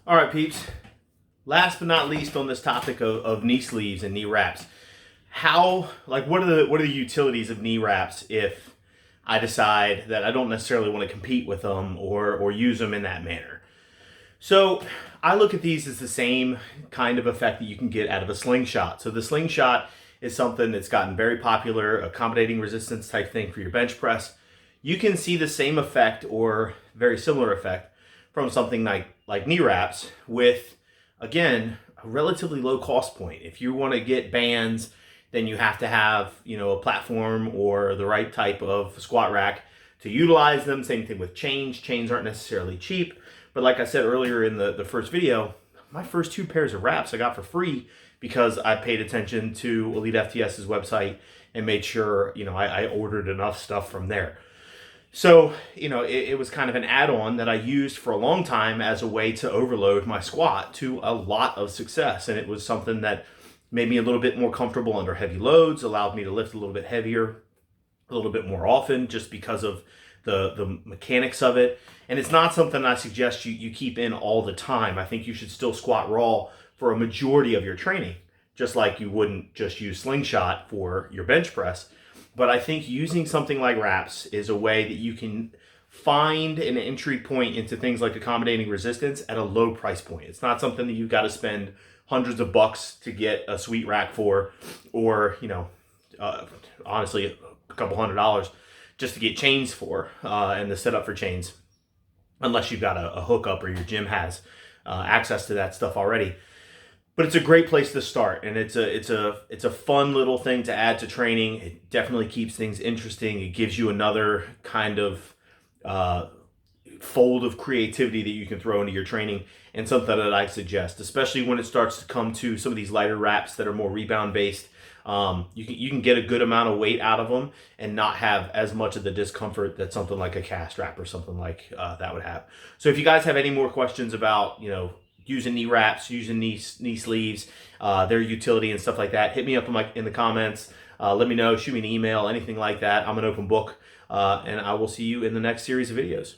All right, peeps. Last but not least on this topic of knee sleeves and knee wraps, what are the utilities of knee wraps if I decide that I don't necessarily want to compete with them or use them in that manner? So I look at these as the same kind of effect that you can get out of a slingshot. So the slingshot is something that's gotten very popular, accommodating resistance type thing for your bench press. You can see the same effect or very similar effect from something like knee wraps with, again, a relatively low cost point. If you want to get bands, then you have to have, a platform or the right type of squat rack to utilize them. Same thing with chains. Chains aren't necessarily cheap, but like I said earlier in the first video, my first 2 pairs of wraps I got for free because I paid attention to Elite FTS's website and made sure, I ordered enough stuff from there. So, it was kind of an add-on that I used for a long time as a way to overload my squat to a lot of success. And it was something that made me a little bit more comfortable under heavy loads, allowed me to lift a little bit heavier, a little bit more often just because of the mechanics of it. And it's not something I suggest you keep in all the time. I think you should still squat raw for a majority of your training, just like you wouldn't just use slingshot for your bench press. But I think using something like wraps is a way that you can find an entry point into things like accommodating resistance at a low price point. It's not something that you've got to spend hundreds of bucks to get a sweet rack for, or, honestly, a couple $100 just to get chains for and the setup for chains, unless you've got a hookup or your gym has access to that stuff already. But it's a great place to start, and it's a fun little thing to add to training. It definitely keeps things interesting. It gives you another kind of fold of creativity that you can throw into your training, and something that I suggest, especially when it starts to come to some of these lighter wraps that are more rebound based. You can get a good amount of weight out of them and not have as much of the discomfort that something like a cast wrap or something like that would have. So if you guys have any more questions about using knee wraps, using knee sleeves, their utility and stuff like that, hit me up in the comments. Let me know, shoot me an email, anything like that. I'm an open book, and I will see you in the next series of videos.